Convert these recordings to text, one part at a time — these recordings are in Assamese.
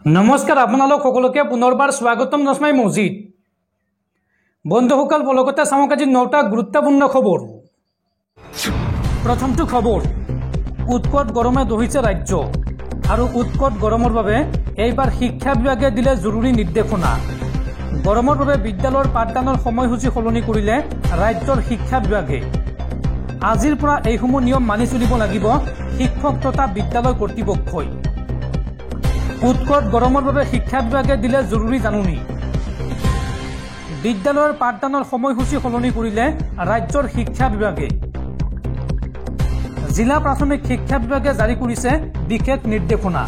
নমস্কাৰ আপোনালোক সকলোকে পুনৰবাৰ স্বাগতম নসমাই মছজিদ বন্ধুসকল বলগতে চাওক আজি 9টা গুৰুত্বপূৰ্ণ খবৰ। প্ৰথমটো খবৰ, উৎকট গৰমে দহিছে ৰাজ্য আৰু উৎকট গৰমৰ বাবে এইবাৰ শিক্ষা বিভাগে দিলে জৰুৰী নিৰ্দেশনা। গৰমৰ বাবে বিদ্যালয়ৰ পাঠদানৰ সময়সূচী সলনি কৰিলে ৰাজ্যৰ শিক্ষা বিভাগে। আজিৰ পৰা এইসমূহ নিয়ম মানি চলিব লাগিব শিক্ষক তথা বিদ্যালয় কৰ্তৃপক্ষই। উৎকট গৰমৰ বাবে শিক্ষা বিভাগে দিলে জৰুৰী জাননী। বিদ্যালয়ৰ পাঠদানৰ সময়সূচী সলনি কৰিলে ৰাজ্যৰ শিক্ষা বিভাগে। জিলা প্ৰাথমিক শিক্ষা বিভাগে জাৰি কৰিছে বিশেষ নিৰ্দেশনা।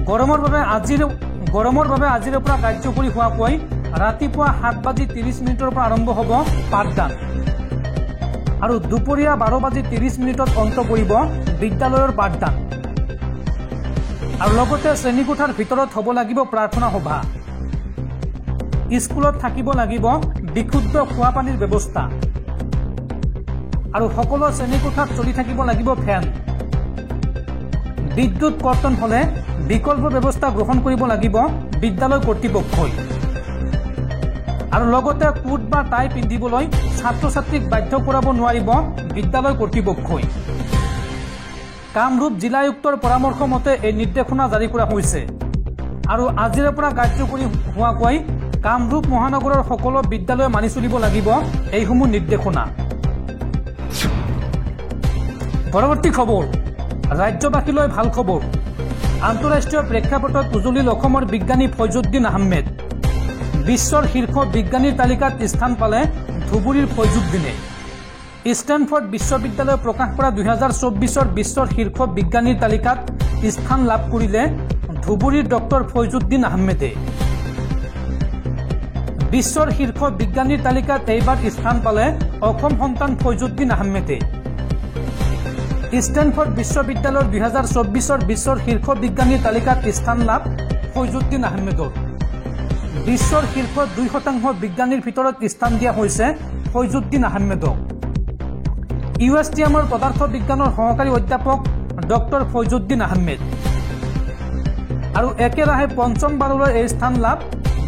গৰমৰ বাবে আজিৰ পৰা কাৰ্যকৰী হোৱাকৈ ৰাতিপুৱা 7:30 পৰা আৰম্ভ হ'ব পাঠদান আৰু দুপৰীয়া 12:30 অন্ত পৰিব বিদ্যালয়ৰ পাঠদান। আৰু লগতে শ্ৰেণীকোঠাৰ ভিতৰত হ'ব লাগিব প্ৰাৰ্থনা সভা। স্কুলত থাকিব লাগিব বিশুদ্ধ খোৱা পানীৰ ব্যৱস্থা আৰু সকলো শ্ৰেণীকোঠাত চলি থাকিব লাগিব ফেন। বিদ্যুৎ কৰ্তন হ'লে বিকল্প ব্যৱস্থা গ্ৰহণ কৰিব লাগিব বিদ্যালয় কৰ্তৃপক্ষই। আৰু লগতে কোট বা টাই পিন্ধিবলৈ ছাত্ৰ ছাত্ৰীক বাধ্য কৰাব নোৱাৰিব বিদ্যালয় কৰ্তৃপক্ষই। কামৰূপ জিলা আয়ুক্তৰ পৰামৰ্শ মতে এই নিৰ্দেশনা জাৰি কৰা হৈছে আৰু আজিৰ পৰা কাৰ্যকৰী হোৱাকৈ কামৰূপ মহানগৰৰ সকলো বিদ্যালয়ে মানি চলিব লাগিব এইসমূহ নিৰ্দেশনা। পৰৱৰ্তী খবৰ, ৰাজ্যবাসীলৈ ভাল খবৰ। আন্তঃৰাষ্ট্ৰীয় প্ৰেক্ষাপটত উজলিল অসমৰ বিজ্ঞানী ফয়জুদ্দিন আহমেদ। বিশ্বৰ শীৰ্ষ বিজ্ঞানীৰ তালিকাত স্থান পালে ধুবুৰীৰ ফয়জুদ্দিনে। ষ্টেনফৰ্ড বিশ্ববিদ্যালয়ে প্ৰকাশ কৰা 2024 বিশ্বৰ শীৰ্ষ বিজ্ঞানীৰ তালিকাত স্থান লাভ কৰিলে ধুবুৰীৰ ডক্টৰ ফয়জুদ্দিন আহমেদে। বিশ্বৰ শীৰ্ষ বিজ্ঞানীৰ তালিকাত এইবাৰ স্থান পালে অসম সন্তান ফয়জুদ্দিন আহমেদে। ষ্টেনফৰ্ড বিশ্ববিদ্যালয়ৰ 2024 বিশ্বৰ শীৰ্ষ বিজ্ঞানীৰ তালিকাত স্থান লাভ ফয়জুদ্দিন আহমেদৰ। বিশ্বৰ শীৰ্ষ 2% বিজ্ঞানীৰ ভিতৰত স্থান দিয়া হৈছে ফয়জুদ্দিন আহমেদক। USTMৰ পদাৰ্থ বিজ্ঞানৰ সহকাৰী অধ্যাপক ডক্টৰ ফয়জুদ্দিন আহমেদ। আৰু একেৰাহে পঞ্চমবাৰলৈ এই স্থান লাভ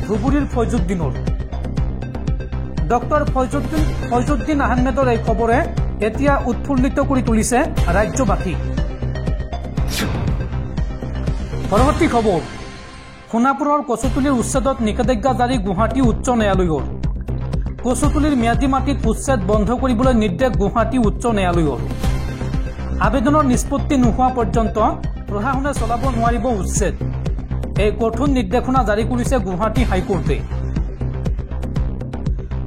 ধুবুৰীৰ ফয়জুদ্দিনৰ। ডক্টৰ ফয়জুদ্দিন আহমেদৰ এই খবৰে এতিয়া উৎফুল্লিত কৰি তুলিছে ৰাজ্যবাসী। পৰৱৰ্তী খবৰ, সোণাপুৰৰ কচুতলীৰ উচ্ছেদত নিষেধাজ্ঞা জাৰি গুৱাহাটী উচ্চ ন্যায়ালয়ৰ। কচুতলীৰ ম্যাদী মাটিত উচ্ছেদ বন্ধ কৰিবলৈ নিৰ্দেশ গুৱাহাটী উচ্চ ন্যায়ালয়ৰ। আবেদনৰ নিষ্পত্তি নোহোৱা পৰ্যন্ত প্ৰশাসনে চলাব নোৱাৰিব উচ্ছেদ। এই কঠোৰ নিৰ্দেশনা জাৰি কৰিছে গুৱাহাটী হাইকোৰ্টে।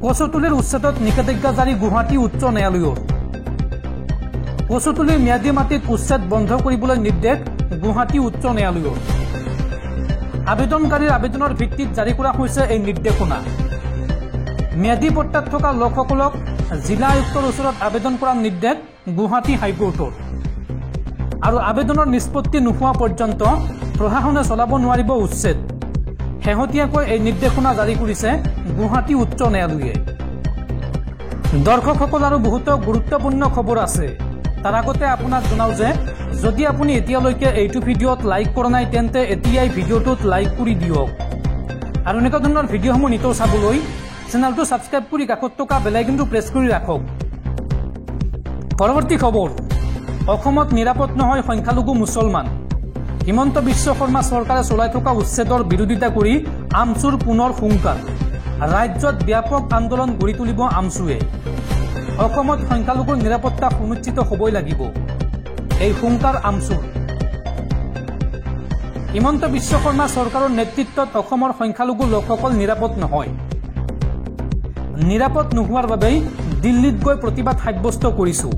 কচুতলীৰ উচ্ছেদত নিষেধাজ্ঞা জাৰি গুৱাহাটী উচ্চ ন্যায়ালয়ৰ। কচুতলীৰ ম্যাদী মাটিত উচ্ছেদ বন্ধ কৰিবলৈ নিৰ্দেশ গুৱাহাটী উচ্চ ন্যায়ালয়ৰ। আবেদনকাৰীৰ আবেদনৰ ভিত্তিত জাৰি কৰা হৈছে এই নিৰ্দেশনা। ম্যাদী পট্টাত থকা লোকসকলক জিলা আয়ুক্তৰ ওচৰত আবেদন কৰাৰ নিৰ্দেশ গুৱাহাটী হাইকোৰ্টৰ। আৰু আবেদনৰ নিষ্পত্তি নোহোৱা পৰ্যন্ত প্ৰশাসনে চলাব নোৱাৰিব উচ্ছেদ। শেহতীয়াকৈ এই নিৰ্দেশনা জাৰি কৰিছে গুৱাহাটী উচ্চ ন্যায়ালয়ে। দৰ্শকসকল, আৰু বহুতো গুৰুত্বপূৰ্ণ খবৰ আছে। তাৰ আগতে আপোনাক জনাওঁ যে যদি আপুনি এতিয়ালৈকে এইটো ভিডিঅ'ত লাইক কৰা নাই তেন্তে এতিয়াই ভিডিঅ'টোত লাইক কৰি দিয়ক। আৰু এনেকুৱা ধৰণৰ ভিডিঅ'সমূহ নিতৌ চাবলৈ চেনেলটো ছাবস্ক্ৰাইব কৰি কাষত থকা বেল আইকনটো প্ৰেছ কৰি ৰাখক। পৰৱৰ্তী খবৰ, অসমত নিৰাপদ নহয় সংখ্যালঘু মুছলমান। হিমন্ত বিশ্ব শৰ্মা চৰকাৰে চলাই থকা উচ্ছেদৰ বিৰোধিতা কৰি আমছুৰ পুনৰ হুংকাৰ। ৰাজ্যত ব্যাপক আন্দোলন গঢ়ি তুলিব আমছুৱে। অসমত সংখ্যালঘুৰ নিৰাপত্তা সুনিশ্চিত হ'বই লাগিব, এই হুংকাৰ আমছুৰ। হিমন্ত বিশ্ব শৰ্মা চৰকাৰৰ নেতৃত্বত অসমৰ সংখ্যালঘু লোকসকল নিৰাপদ নহয়। নিৰাপদ নোহোৱাৰ বাবেই দিল্লীত গৈ প্ৰতিবাদ সাব্যস্ত কৰিছোঁ,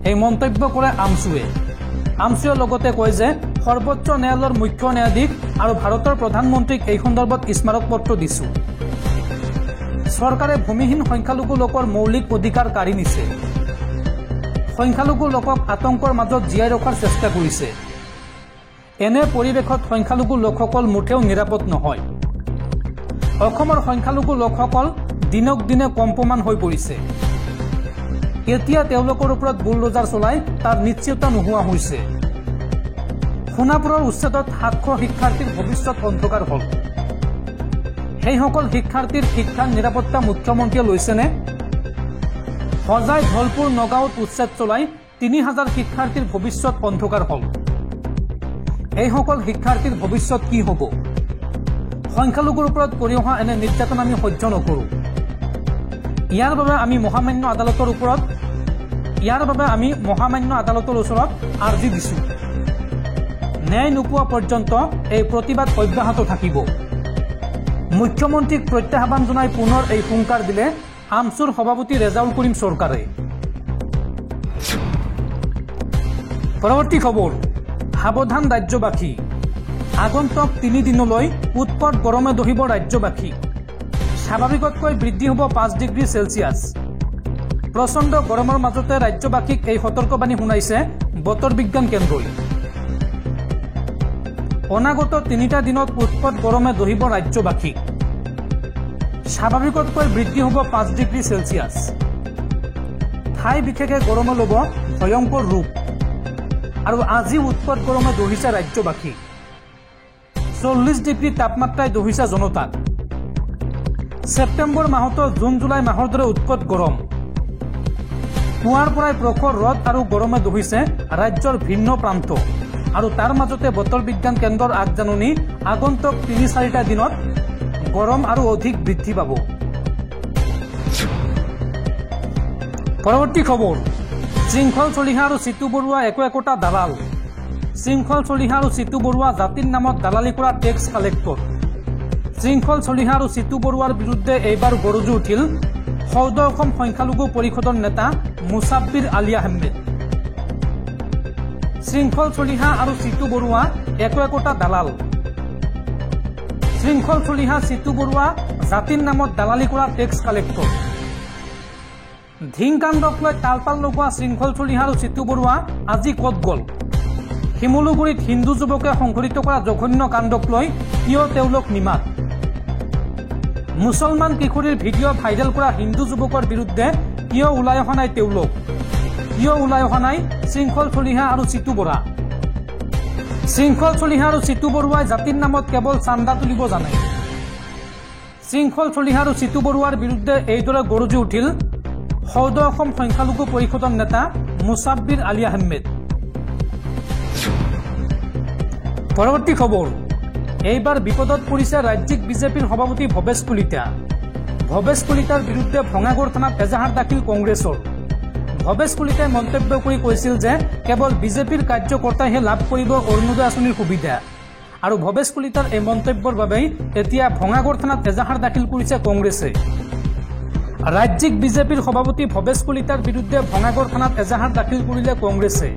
এই মন্তব্য কৰে আমছুৱে। আমছুৱে লগতে কয় যে সৰ্বোচ্চ ন্যায়ালয়ৰ মুখ্য ন্যায়াধীশ আৰু ভাৰতৰ প্ৰধানমন্ত্ৰীক এই সন্দৰ্ভত স্মাৰক পত্ৰ দিছোঁ। চৰকাৰে ভূমিহীন সংখ্যালঘু লোকৰ মৌলিক অধিকাৰ কাঢ়ি নিছে। সংখ্যালঘু লোকক আতংকৰ মাজত জীয়াই ৰখাৰ চেষ্টা কৰিছে। এনে পৰিৱেশত সংখ্যালঘু লোকসকল মুঠেও নিৰাপদ নহয়। অসমৰ সংখ্যালঘু লোকসকল দিনক দিনে কম্পমান হৈ পৰিছে। এতিয়া তেওঁলোকৰ ওপৰত বুলডোজাৰ চলাই তাৰ নিশ্চয়তা নোহোৱা হৈছে। সোণাপুৰৰ উচ্ছেদত 700 শিক্ষাৰ্থীৰ ভৱিষ্যত অন্ধকাৰ হ'ল। সেইসকল শিক্ষাৰ্থীৰ শিক্ষাৰ নিৰাপত্তা মুখ্যমন্ত্ৰীয়ে লৈছেনে? সজাই ধলপুৰ নগাঁৱত উচ্ছেদ চলাই 3000 শিক্ষাৰ্থীৰ ভৱিষ্যত অন্ধকাৰ হ'ল। এইসকল শিক্ষাৰ্থীৰ ভৱিষ্যত কি হ'ব? সংখ্যালঘুৰ ওপৰত কৰি অহা এনে নিৰ্যাতন আমি সহ্য নকৰোঁ। ইয়াৰ বাবে আমি মহামান্য আদালতৰ ওচৰত আৰ্জি দিছোঁ। ন্যায় নোপোৱা পৰ্যন্ত এই প্ৰতিবাদ অব্যাহত থাকিব। মুখ্যমন্ত্ৰীক প্ৰত্যাহ্বান জনাই পুনৰ এই হুংকাৰ দিলে আমছুৰ সভাপতি ৰেজাউল কৰিম চৰকাৰে। পৰৱৰ্তী খবৰ, সাৱধান ৰাজ্যবাসী। আগন্তুক 3 দিনলৈ উৎকট গৰমে দহিব ৰাজ্যবাসী। স্বাভাৱিকতকৈ বৃদ্ধি হ'ব 5 ডিগ্ৰী চেলছিয়াছ। প্ৰচণ্ড গৰমৰ মাজতে ৰাজ্যবাসীক এই সতৰ্কবাণী শুনাইছে বতৰ বিজ্ঞান কেন্দ্ৰই। অনাগত 3টা দিনত উৎকট গৰমে দহিব ৰাজ্যবাসীক। স্বাভাৱিকতকৈ বৃদ্ধি হ'ব 5 ডিগ্ৰী চেলছিয়াছ। ঠাই বিশেষে গৰমে ল'ব ভয়ংকৰ ৰূপ। আৰু আজি উৎকট গৰমে দহিছে ৰাজ্যবাসীক। 40 ডিগ্ৰী তাপমাত্ৰাই দহিছে জনতাক। ছেপ্টেম্বৰ মাহতো জুন জুলাই মাহৰ দৰে উৎকট গৰম। পুৱাৰ পৰাই প্ৰখৰ ৰদ আৰু গৰমে দহিছে ৰাজ্যৰ ভিন্ন প্ৰান্ত। আৰু তাৰ মাজতে বতৰ বিজ্ঞান কেন্দ্ৰৰ আগজাননী, আগন্তুক 3-4টা দিনত গৰম আৰু অধিক বৃদ্ধি পাব। পৰৱৰ্তী খবৰ, শৃংখল চলিহা আৰু চিতু বৰুৱা একোটা দালাল। শৃংখল চলিহা আৰু চিতু বৰুৱা জাতিৰ নামত দালালি কৰা টেক্স কালেক্টৰ। শৃংখল চলিহা আৰু চিতু বৰুৱাৰ বিৰুদ্ধে এইবাৰ গৰজি উঠিল সৌদ অসম সংখ্যালঘু পৰিষদৰ নেতা মুছাব্বিৰ আলী আহমেদ। শৃংখল চলিহা আৰু চিতু বৰুৱা একোটা দালাল। শৃংখল চলিহা চিতু বৰুৱা জাতিৰ নামত দালালি কৰা টেক্স কালেক্টৰ। ধিংকাণ্ডক লৈ তালপাল লগোৱা শৃংখল চলিহা আৰু চিতু বৰুৱা আজি ক'ত গ'ল? শিমলুগুৰিত হিন্দু যুৱকে সংঘটিত কৰা জঘন্য কাণ্ডক লৈ কিয় তেওঁলোক নিমাত? মুছলমান কিশোৰীৰ ভিডিঅ' ভাইৰেল কৰা হিন্দু যুৱকৰ বিৰুদ্ধে কিয় ওলাই অহা নাই তেওঁলোক? কিয় ওলাই অহা নাই শৃংখল চলিহা আৰু চিতু বৰা? শৃংখল চলিহা আৰু চিতু বৰুৱাই জাতিৰ নামত কেৱল চান্দা তুলিব জানে। শৃংখল চলিহা আৰু চিতু বৰুৱাৰ বিৰুদ্ধে এইদৰে গৰজি উঠিল সৌদ অসম সংখ্যালঘু পৰিষদৰ নেতা মুছাব্বিৰ আলী আহমেদ। পৰৱৰ্তী খবৰ, এইবাৰ বিপদত পৰিছে ৰাজ্যিক বিজেপিৰ সভাপতি ভৱেশ কলিতা। ভৱেশ কলিতাৰ বিৰুদ্ধে ভঙাগড় থানাত এজাহাৰ দাখিল কংগ্ৰেছৰ। ভৱেশ কলিতাই মন্তব্য কৰি কৈছিল যে কেৱল বিজেপিৰ কাৰ্যকৰ্তাইহে লাভ কৰিব অৰুণোদয় আঁচনিৰ সুবিধা। আৰু ভৱেশ কলিতাৰ এই মন্তব্যৰ বাবেই এতিয়া ভঙাগড় থানাত এজাহাৰ দাখিল কৰিছে কংগ্ৰেছে। ৰাজ্যিক বিজেপিৰ সভাপতি ভৱেশ কলিতাৰ বিৰুদ্ধে ভঙাগড় থানাত এজাহাৰ দাখিল কৰিলে কংগ্ৰেছে।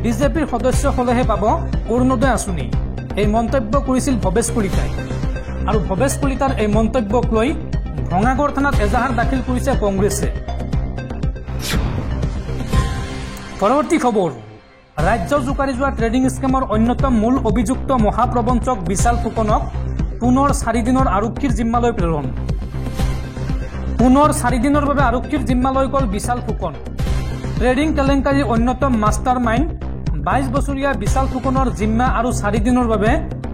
বিজেপিৰ সদস্য হলেহে পাব অৰুণোদয় আঁচনি, এই মন্তব্য কৰিছিল ভৱেশ কলিতাই। আৰু ভৱেশ কলিতাৰ এই মন্তব্যক লৈ ভঙাগড় থানাত এজাহাৰ দাখিল কৰিছে কংগ্ৰেছে। পৰৱৰ্তী খবৰ, ৰাজ্য জোকাৰি যোৱা ট্ৰেডিং স্কেমৰ অন্যতম মূল অভিযুক্ত মহাপ্ৰবঞ্চক বিশাল ফুকনক পুনৰ 4 দিনৰ আৰক্ষীৰ জিম্মালৈ প্ৰেৰণ। পুনৰ 4 দিনৰ বাবে আৰক্ষীৰ জিম্মালৈ গ'ল বিশাল ফুকন। ট্ৰেডিং কেলেংকাৰীৰ অন্যতম মাষ্টাৰ মাইণ্ড 22 বছৰীয়া বিশাল ফুকনৰ জিম্মা আৰু 4 দিনৰ বাবে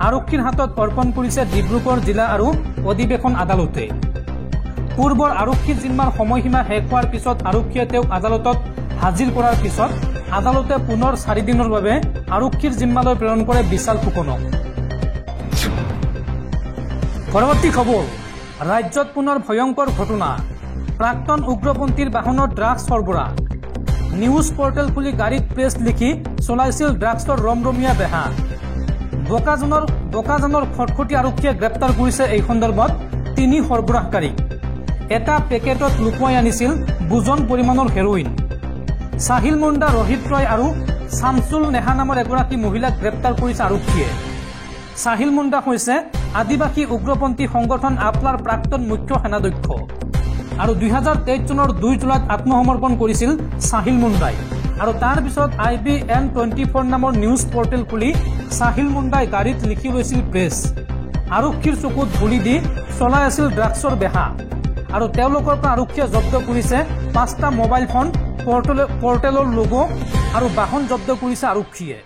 আৰক্ষীৰ হাতত অৰ্পণ কৰিছে ডিব্ৰুগড় জিলা আৰু অধিৱেশন আদালতে। পূৰ্বৰ আৰক্ষীৰ জিম্মাৰ সময়সীমা শেষ হোৱাৰ পিছত আৰক্ষীয়ে তেওঁক আদালতত হাজিৰ কৰাৰ পিছত আদালতে পুনৰ 4 দিনৰ বাবে আৰক্ষীৰ জিম্মালৈ প্ৰেৰণ কৰে বিশাল ফুকনক। পৰৱৰ্তী খবৰ, ৰাজ্যত পুনৰ ভয়ংকৰ ঘটনা। প্ৰাক্তন উগ্ৰপন্থীৰ বাহনত ড্ৰাগছ সৰবৰাহ। নিউজ পৰ্টেল খুলি গাড়ীত প্ৰেছ লিখি চলাইছিল ড্ৰাগছৰ ৰমৰমীয়া বেহা। বোকাজানৰ খটখটি আৰক্ষীয়ে গ্ৰেপ্তাৰ কৰিছে এই সন্দৰ্ভত 3 সৰবৰাহকাৰীক। এটা পেকেটত লুকুৱাই আনিছিল বুজন পৰিমাণৰ হেৰোইন। সাহিল মুণ্ডা, ৰোহিত ৰয় আৰু শামছুল নেহা নামৰ এগৰাকী মহিলাক গ্ৰেপ্তাৰ কৰিছে আৰক্ষীয়ে। সাহিল মুণ্ডা হৈছে আদিবাসী উগ্ৰপন্থী সংগঠন আপলাৰ প্ৰাক্তন মুখ্য সেনাধ্যক্ষ। আৰু 2023 চনৰ 2 জুলাইত আত্মসমৰ্পণ কৰিছিল সাহিল মুণ্ডাই। আৰু তাৰ পিছত IBN24 নামৰ নিউজ পৰ্টেল খুলি সাহিল মুণ্ডাই গাড়ীত লিখি লৈছিল প্ৰেছ। আৰক্ষীৰ চকুত ধূলি দি চলাই আছিল ড্ৰাগছৰ বেহা। আৰু তেওঁলোকৰ পৰা আৰক্ষীয়ে জব্দ কৰিছে 5টা মোবাইল ফোন, পৰ্টেলৰ লোগো আৰু বাহন জব্দ কৰিছে আৰক্ষীয়ে।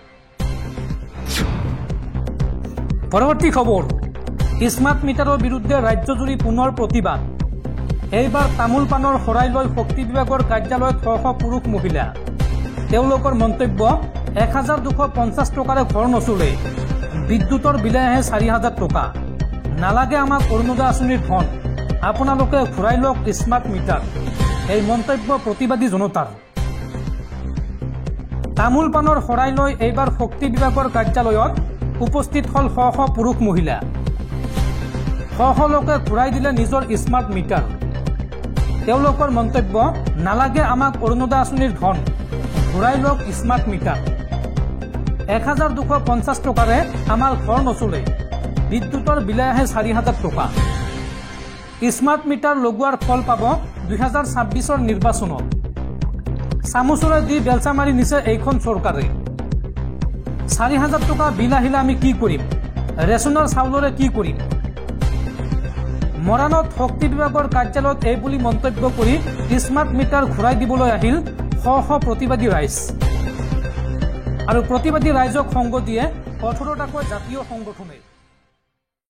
পৰৱৰ্তী খবৰ, স্মাৰ্ট মিটাৰৰ বিৰুদ্ধে ৰাজ্যজুৰি পুনৰ প্ৰতিবাদ। এইবাৰ তামোল পাণৰ শৰাই লৈ শক্তি বিভাগৰ কাৰ্যালয়ত শ শ পুৰুষ মহিলা। তেওঁলোকৰ মন্তব্য, 1250 টকাৰে ঘৰ নচলে, বিদ্যুতৰ বিলে আহে 4000 টকা, নালাগে আমাক অৰুণোদয় আঁচনিৰ ধন, আপোনালোকে ঘূৰাই লওক স্মাৰ্ট মিটাৰ। এই মন্তব্য প্ৰতিবাদী জনতাৰ। তামোল পাণৰ শৰাই লৈ এইবাৰ শক্তি বিভাগৰ কাৰ্যালয়ত উপস্থিত হল শ শ পুৰুষ মহিলা। শ শ লোকে ঘূৰাই দিলে নিজৰ স্মাৰ্ট মিটাৰ। তেওঁলোকৰ মন্তব্য, নালাগে আমাক অৰুণোদয় আঁচনিৰ ধন, ঘূৰাই লওক স্মাৰ্ট মিটাৰ। 1250 টকাৰে আমাৰ ঘৰ নচলে, বিদ্যুতৰ বিলে আহে 4000 টকা। স্মাৰ্ট মিটাৰ লগোৱাৰ ফল পাব 2026 নিৰ্বাচনত। চামুচৰে দি বেলচা মাৰি নিছে এইখন চৰকাৰে। 4000 টকা বিল আহিলে আমি কি কৰিম? ৰেচনৰ চাউলৰে কি কৰিম? মৰাণত শক্তি বিভাগৰ কাৰ্যালয়ত এই বুলি মন্তব্য কৰি স্মাৰ্ট মিটাৰ ঘূৰাই দিবলৈ আহিল শ শ প্ৰতিবাদী ৰাইজ। আৰু প্ৰতিবাদী ৰাইজক সংগ দিয়ে 18টাকৈ জাতীয় সংগঠনে।